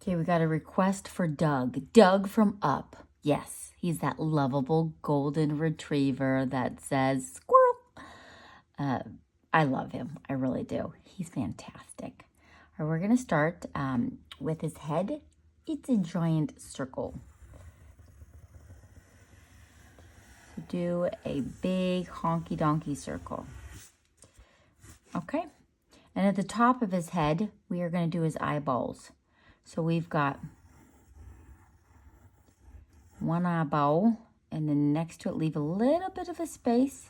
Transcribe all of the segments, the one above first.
Okay, we got a request for Doug. Doug from Up. Yes, he's that lovable golden retriever that says squirrel. I love him. I really do. He's fantastic. All right, we're going to start with his head. It's a giant circle. So do a big honky donkey circle. Okay. And at the top of his head, we are going to do his eyeballs. So we've got one eyeball, and then next to it, leave a little bit of a space,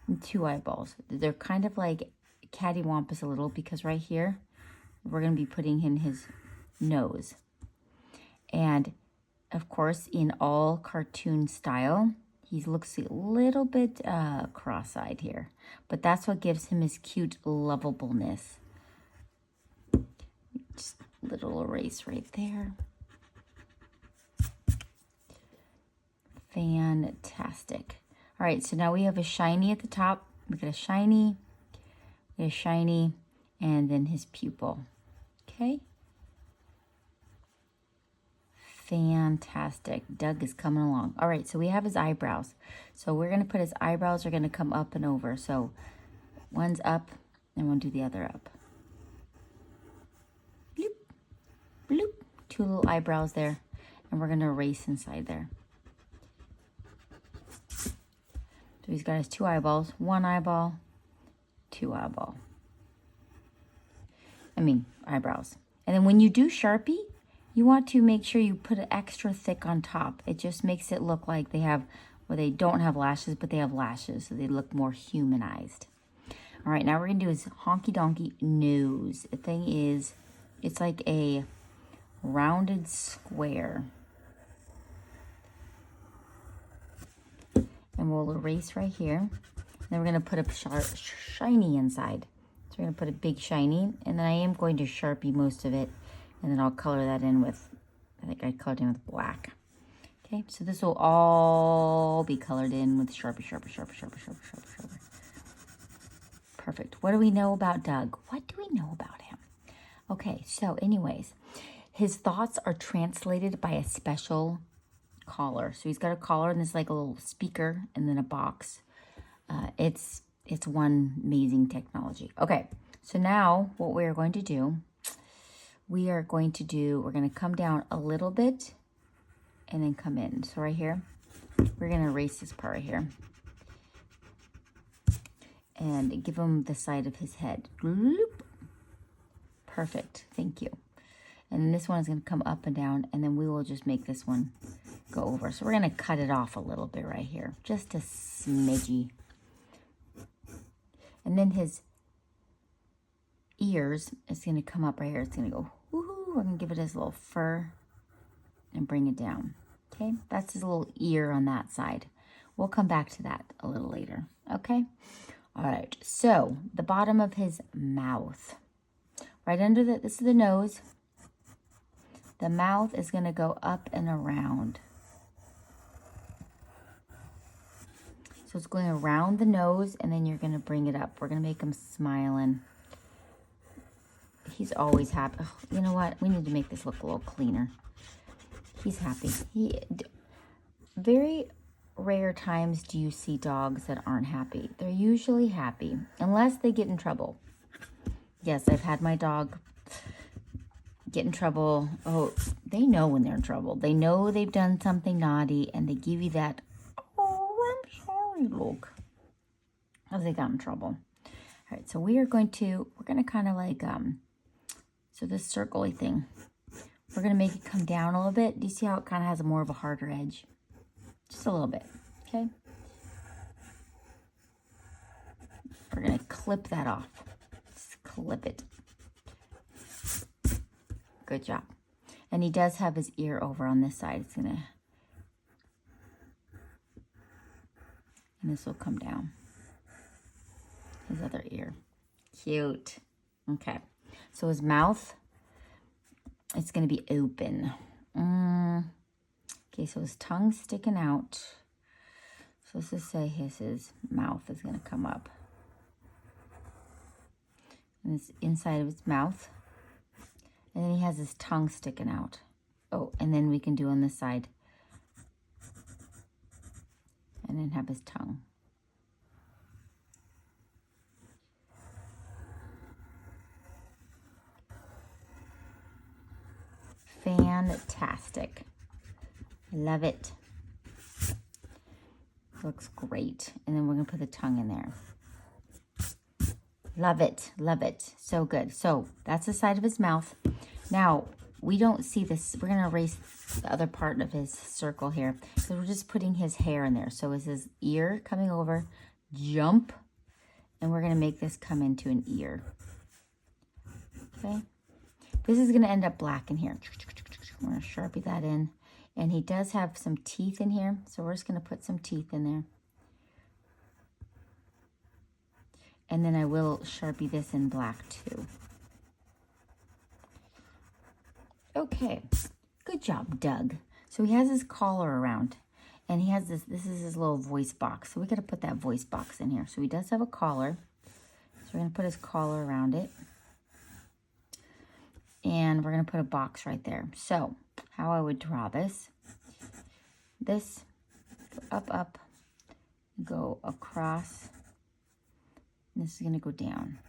and two eyeballs. They're kind of like cattywampus a little, because right here, we're going to be putting in his nose. And of course, in all cartoon style, he looks a little bit cross-eyed here, but that's what gives him his cute lovableness. Just a little erase right there. Fantastic. All right, so now we have a shiny at the top. We got a shiny, and then his pupil. Okay. Fantastic. Doug is coming along. All right, so we have his eyebrows. So we're going to put his eyebrows are going to come up and over. So one's up, and we'll do the other up. Bloop, bloop. Two little eyebrows there, and we're going to erase inside there. So he's got his two eyeballs, one eyeball, two eyeball. Eyebrows. And then when you do Sharpie, you want to make sure you put it extra thick on top. It just makes it look like they have, well, they don't have lashes, but they have lashes, so they look more humanized. All right, now we're going to do his honky-donkey nose. The thing is, it's like a rounded square. And we'll erase right here. Then we're going to put a shiny inside. So we're going to put a big shiny, and then I am going to Sharpie most of it, and then I'll color that in with, I think I colored in with black. Okay, so this will all be colored in with Sharpie. Perfect. What do we know about Doug? What do we know about him? Okay, so anyways, his thoughts are translated by a special collar. So he's got a collar, and it's like a little speaker and then a box. It's one amazing technology. Okay, so now what we're going to do, we're going to come down a little bit and then come in. So right here, we're going to erase this part right here and give him the side of his head. Bloop. Perfect. Thank you. And then this one is going to come up and down, and then we will just make this one go over. So we're going to cut it off a little bit right here, just a smidgy. And then his ears is going to come up right here. It's going to go, woohoo. We're going to give it his little fur and bring it down. Okay, that's his little ear on that side. We'll come back to that a little later. Okay, all right. So the bottom of his mouth, right under this is the nose. The mouth is going to go up and around. So it's going around the nose, and then you're going to bring it up. We're going to make him smiling. He's always happy. Oh, you know what? We need to make this look a little cleaner. He's happy. Very rare times do you see dogs that aren't happy. They're usually happy, unless they get in trouble. Yes, I've had my dog get in trouble. Oh, they know when they're in trouble. They know they've done something naughty, and they give you that, oh, I'm sorry look, as they got in trouble. All right, so we're going to kind of like, so this circle-y thing, we're going to make it come down a little bit. Do you see how it kind of has more of a harder edge? Just a little bit, okay? We're going to clip that off. Just clip it. Good job. And he does have his ear over on this side. It's going to, and this will come down. His other ear. Cute. Okay. So his mouth, it's going to be open. Okay, so his tongue's sticking out. So let's just say his mouth is going to come up. And it's inside of his mouth. And then he has his tongue sticking out. Oh, and then we can do on this side. And then have his tongue. Fantastic. I love it. Looks great. And then we're going to put the tongue in there. Love it. Love it. So good. So that's the side of his mouth. Now, we don't see this. We're going to erase the other part of his circle here. So we're just putting his hair in there. So is his ear coming over, jump, and we're going to make this come into an ear. Okay. This is going to end up black in here. We're going to Sharpie that in. And he does have some teeth in here. So we're just going to put some teeth in there. And then I will Sharpie this in black too. Okay, good job, Doug. So he has his collar around, and he has this is his little voice box. So we got to put that voice box in here. So he does have a collar. So we're going to put his collar around it. And we're going to put a box right there. So how I would draw this, go up, go across. This is going to go down.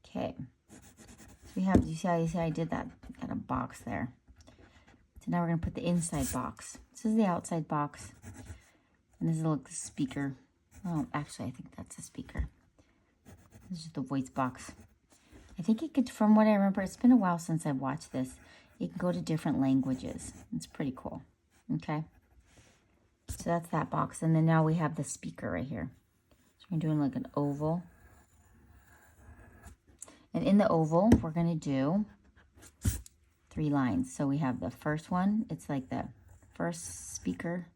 Okay. So we have, you see how I did that? Got a box there. So now we're going to put the inside box. This is the outside box. And this is like the speaker. Oh, actually, I think that's a speaker. This is the voice box. I think it could, from what I remember, it's been a while since I've watched this. It can go to different languages. It's pretty cool. Okay. So that's that box. And then now we have the speaker right here. So we're doing like an oval. And in the oval, we're going to do 3 lines. So we have the first one. It's like the first speaker,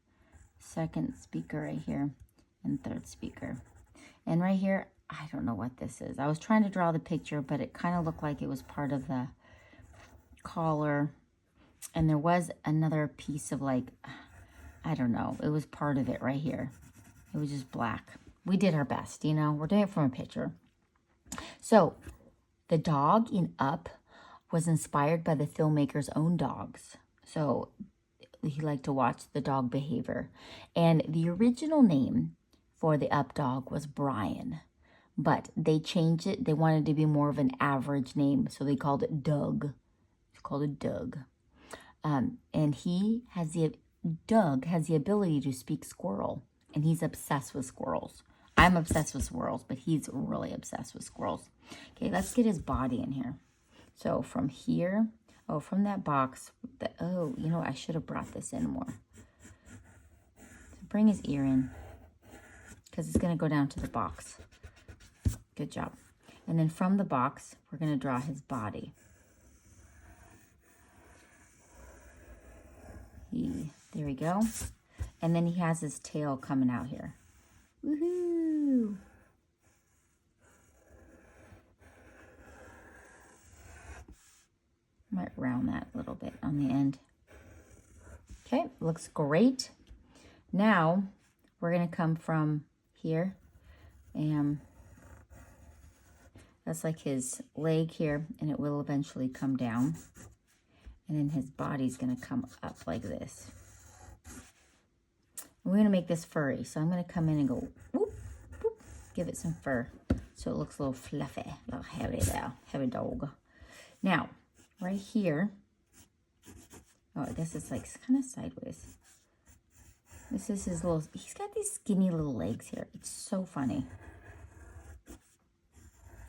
second speaker right here, and third speaker. And right here, I don't know what this is. I was trying to draw the picture, but it kind of looked like it was part of the collar. And there was another piece of like, I don't know. It was part of it right here. It was just black. We did our best, you know. We're doing it from a picture. So the dog in Up was inspired by the filmmaker's own dogs. So he liked to watch the dog behavior. And the original name for the Up dog was Brian. But they changed it. They wanted to be more of an average name. So they called it Doug. It's called it Doug. And Doug has the ability to speak squirrel. And he's obsessed with squirrels. I'm obsessed with squirrels, but he's really obsessed with squirrels. Okay, let's get his body in here. So from here, from that box, you know, I should have brought this in more. So bring his ear in, because it's going to go down to the box. Good job. And then from the box, we're going to draw his body. There we go. And then he has his tail coming out here. Woohoo! Might round that a little bit on the end. Okay, looks great. Now, we're going to come from here. And that's like his leg here, and it will eventually come down. And then his body's going to come up like this. And we're going to make this furry. So I'm going to come in and go, whoop, whoop, give it some fur. So it looks a little fluffy, a little heavy there, heavy dog. Now, right here, I guess it's like kind of sideways. This is his little, he's got these skinny little legs here. It's so funny.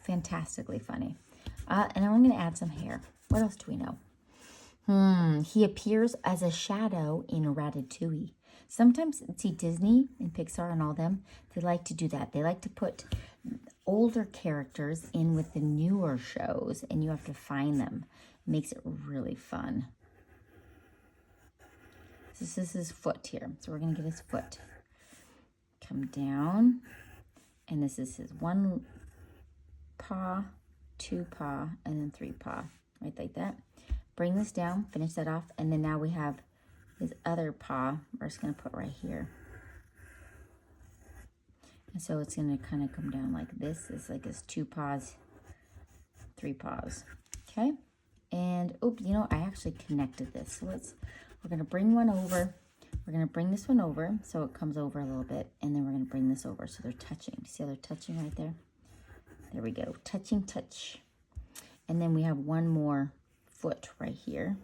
Fantastically funny. And I'm going to add some hair. What else do we know? He appears as a shadow in Ratatouille. Sometimes, see, Disney and Pixar and all them, they like to do that. They like to put older characters in with the newer shows, and you have to find them. It makes it really fun. This is his foot here. So we're going to get his foot. Come down. And this is his 1 paw, 2 paw, and then 3 paw. Right like that. Bring this down, finish that off, and then now we have his other paw. We're just going to put right here. So it's going to kind of come down like this. It's like it's 2 paws, 3 paws. Okay. And, oops, you know, I actually connected this. So we're going to bring one over. We're going to bring this one over so it comes over a little bit. And then we're going to bring this over so they're touching. See how they're touching right there? There we go. Touching, touch. And then we have one more foot right here.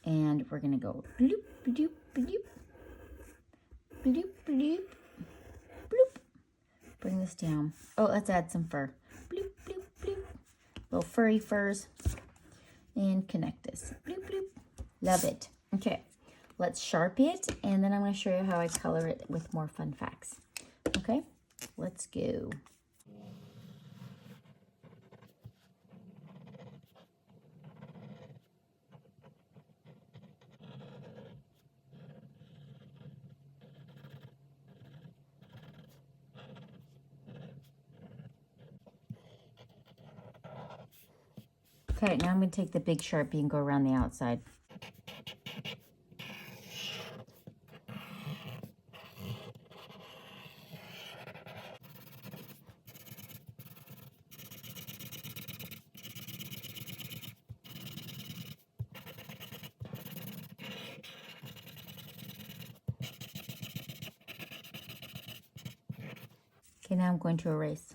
And we're going to go bloop, bloop, bloop, bloop, bloop, bloop. Bring this down. Oh, let's add some fur. Bloop, bloop, bloop. Little furry furs. And connect this. Bloop, bloop. Love it. Okay, let's Sharpie it. And then I'm going to show you how I color it with more fun facts. Okay, let's go. Okay, now I'm going to take the big Sharpie and go around the outside. Okay, now I'm going to erase.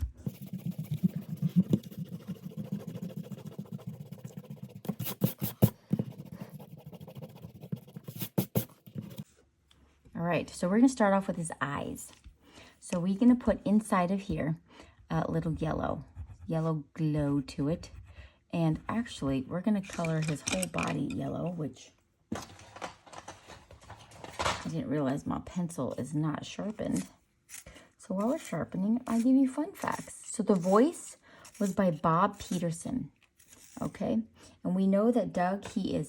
All right, so we're going to start off with his eyes. So we're going to put inside of here a little yellow glow to it. And actually, we're going to color his whole body yellow, which I didn't realize my pencil is not sharpened. So while we're sharpening, I give you fun facts. So the voice was by Bob Peterson, okay? And we know that Doug, he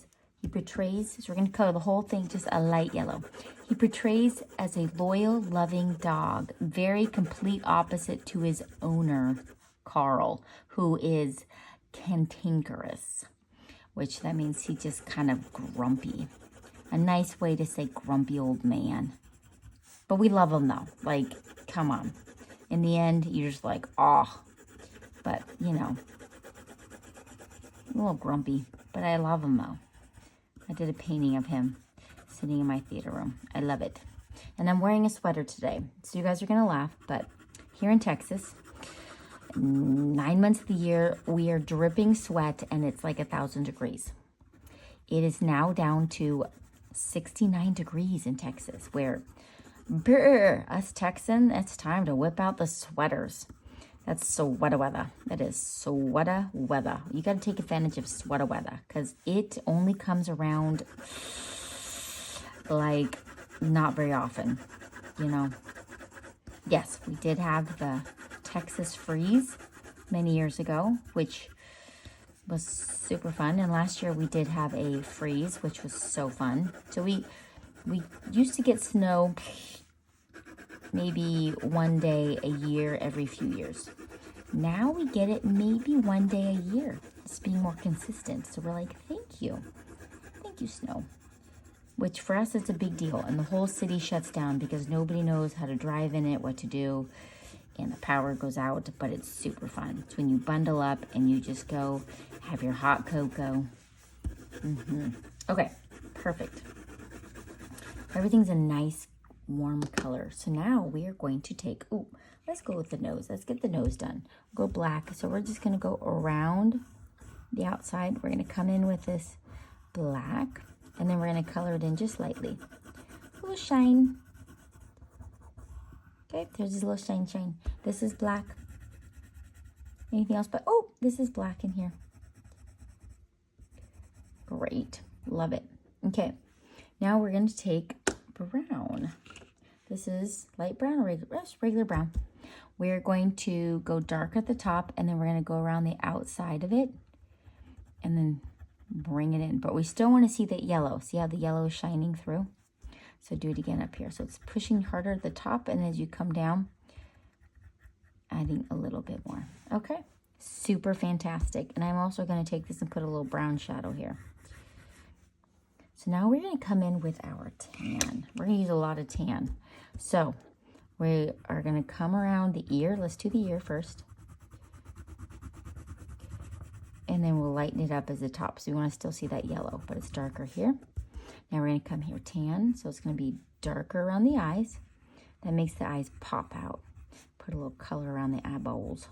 portrays, so we're going to color the whole thing just a light yellow. He portrays as a loyal, loving dog, very complete opposite to his owner, Carl, who is cantankerous, which that means he's just kind of grumpy. A nice way to say grumpy old man. But we love him though. Like, come on. In the end, you're just like, oh. But, you know, a little grumpy. But I love him though. I did a painting of him sitting in my theater room. I love it. And I'm wearing a sweater today. So you guys are going to laugh. But here in Texas, 9 months of the year, we are dripping sweat and it's like 1,000 degrees. It is now down to 69 degrees in Texas, where us Texans, it's time to whip out the sweaters. That's sweater weather. That is sweater weather. You got to take advantage of sweater weather because it only comes around like not very often, you know. Yes, we did have the Texas freeze many years ago, which was super fun. And last year we did have a freeze, which was so fun. So we used to get snow maybe one day a year every few years. Now we get it maybe one day a year. It's being more consistent. So we're like, thank you. Thank you, snow. Which for us is a big deal. And the whole city shuts down because nobody knows how to drive in it, what to do. And the power goes out, but it's super fun. It's when you bundle up and you just go have your hot cocoa. Okay, perfect. Everything's a nice warm color. So now we are going to take, let's go with the nose. Let's get the nose done. Go black. So we're just going to go around the outside. We're going to come in with this black, and then we're going to color it in just lightly. A little shine. Okay, there's this little shine. This is black. Anything else? But, this is black in here. Great. Love it. Okay, now we're going to take brown. This is light brown or regular brown. We're going to go dark at the top, and then we're going to go around the outside of it and then bring it in. But we still want to see that yellow. See how the yellow is shining through? So do it again up here. So it's pushing harder at the top, and as you come down, adding a little bit more. Okay, super fantastic. And I'm also going to take this and put a little brown shadow here. So now we're going to come in with our tan. We're going to use a lot of tan. So we are going to come around the ear. Let's do the ear first. And then we'll lighten it up as the top. So you want to still see that yellow, but it's darker here. Now we're going to come here, tan. So it's going to be darker around the eyes. That makes the eyes pop out. Put a little color around the eyeballs.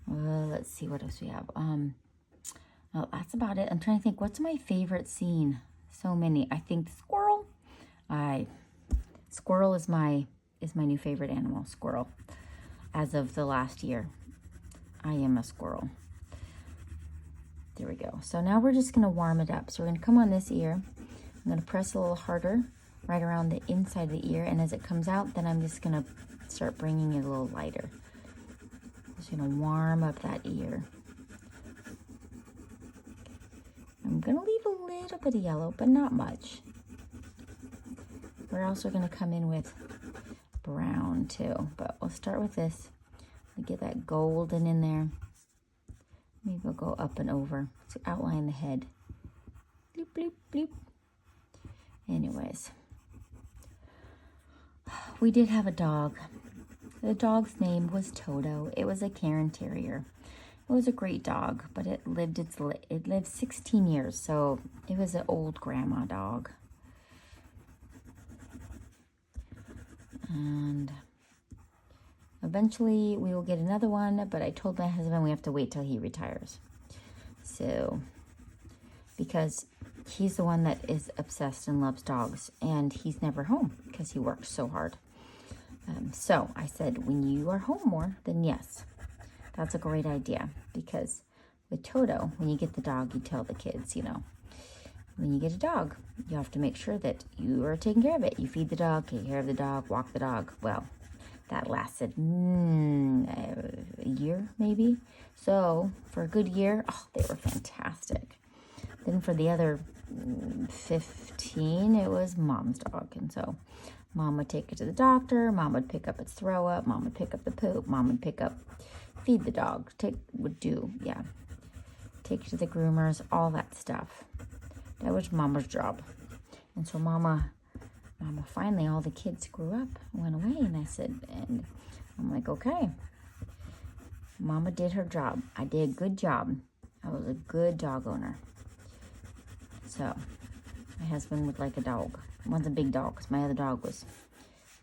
Let's see what else we have. Well, that's about it. I'm trying to think, what's my favorite scene? So many. I think squirrel. Squirrel is my new favorite animal. Squirrel. As of the last year, I am a squirrel. There we go. So now we're just going to warm it up. So we're going to come on this ear. I'm going to press a little harder right around the inside of the ear. And as it comes out, then I'm just going to start bringing it a little lighter. Just going to warm up that ear. I'm going to leave a little bit of yellow, but not much. We're also going to come in with brown too, but we'll start with this. Get that golden in there. Maybe we'll go up and over to outline the head. Bloop, bloop, bloop. Anyways, we did have a dog. The dog's name was Toto. It was a Cairn Terrier. It was a great dog, but it lived 16 years, so it was an old grandma dog. And eventually we will get another one, but I told my husband we have to wait till he retires. So, because he's the one that is obsessed and loves dogs, and he's never home because he works so hard. So I said, when you are home more, then yes, that's a great idea. Because with Toto, when you get the dog, you tell the kids, you know, when you get a dog, you have to make sure that you are taking care of it. You feed the dog, take care of the dog, walk the dog. Well, that lasted a year, maybe. So for a good year, oh, they were fantastic. Then for the other 15, it was mom's dog. And so mom would take it to the doctor. Mom would pick up its throw up. Mom would pick up the poop. Mom would feed the dog. Take it to the groomers, all that stuff. That was mama's job. And so mama, finally, all the kids grew up and went away. And I said, and I'm like, okay. Mama did her job. I did a good job. I was a good dog owner. So my husband would like a dog. It wasn't a big dog because my other dog was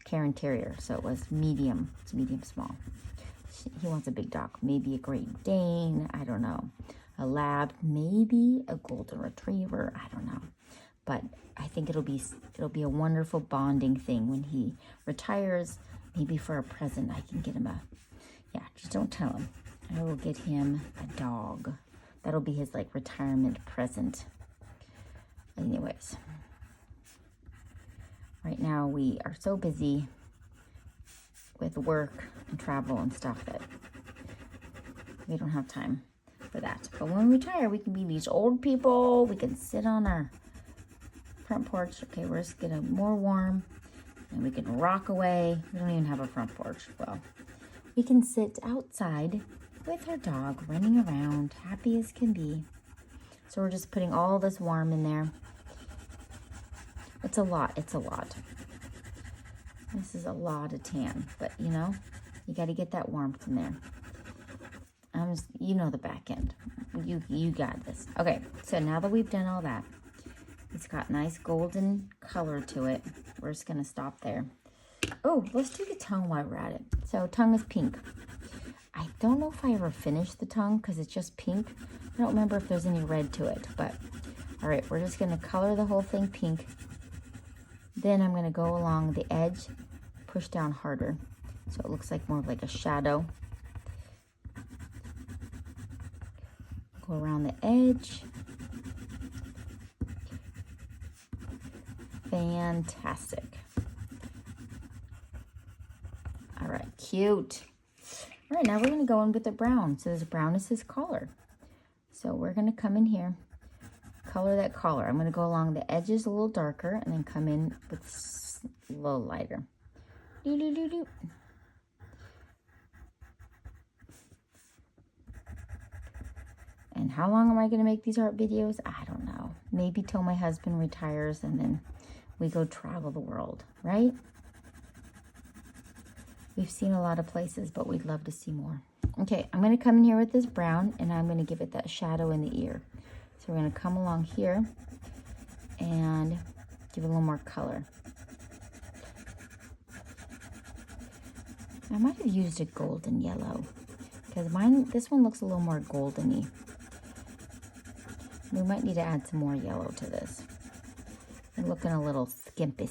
Cairn Terrier. So it was medium. It's medium small. He wants a big dog. Maybe a Great Dane. I don't know. A lab. Maybe a golden retriever. I don't know. But I think it'll be a wonderful bonding thing when he retires. Maybe for a present, I can get him just don't tell him. I will get him a dog. That'll be his like retirement present. Anyways, right now we are so busy with work and travel and stuff that we don't have time for that. But when we retire, we can be these old people. We can sit on our front porch. Okay, we're just getting more warm and we can rock away. We don't even have a front porch. Well, we can sit outside with our dog running around, happy as can be. So we're just putting all this warm in there. It's a lot. It's a lot. This is a lot of tan, but you know, you got to get that warmth in there. You know the back end. You got this. Okay, so now that we've done all that, it's got nice golden color to it. We're just going to stop there. Oh, let's do the tongue while we're at it. So tongue is pink. I don't know if I ever finished the tongue because it's just pink. I don't remember if there's any red to it, but all right, we're just going to color the whole thing pink. Then I'm going to go along the edge, push down harder so it looks like more like a shadow. Go around the edge. Fantastic. All right, cute. All right, now we're going to go in with the brown. So this brown is his collar. So we're going to come in here, color that collar. I'm going to go along the edges a little darker and then come in with a little lighter. Doo, doo, doo, doo. And how long am I going to make these art videos? I don't know. Maybe till my husband retires and then we go travel the world, right? We've seen a lot of places, but we'd love to see more. Okay, I'm going to come in here with this brown, and I'm going to give it that shadow in the ear. So we're going to come along here and give it a little more color. I might have used a golden yellow because this one looks a little more golden-y. We might need to add some more yellow to this. They're looking a little skimpy.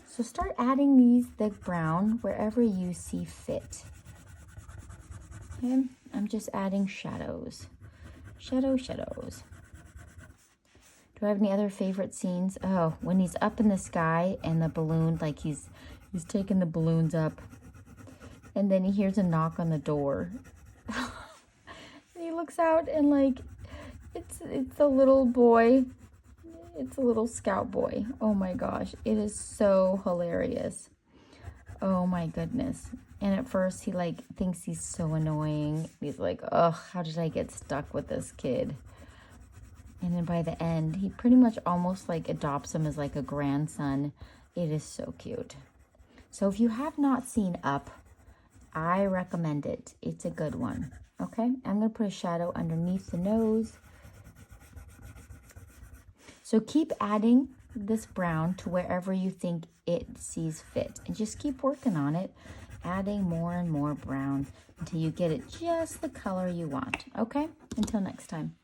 So start adding the brown wherever you see fit. Okay, I'm just adding shadows. Shadows. Do I have any other favorite scenes? Oh, when he's up in the sky and the balloon, like he's taking the balloons up. And then he hears a knock on the door. And he looks out and like, it's a little boy. It's a little scout boy. Oh my gosh, it is so hilarious. Oh my goodness. And at first he like thinks he's so annoying. He's like, ugh, how did I get stuck with this kid? And then by the end, he pretty much almost like adopts him as like a grandson. It is so cute. So if you have not seen Up, I recommend it. It's a good one. Okay, I'm gonna put a shadow underneath the nose. So keep adding this brown to wherever you think it sees fit. And just keep working on it, adding more and more brown until you get it just the color you want. Okay, until next time.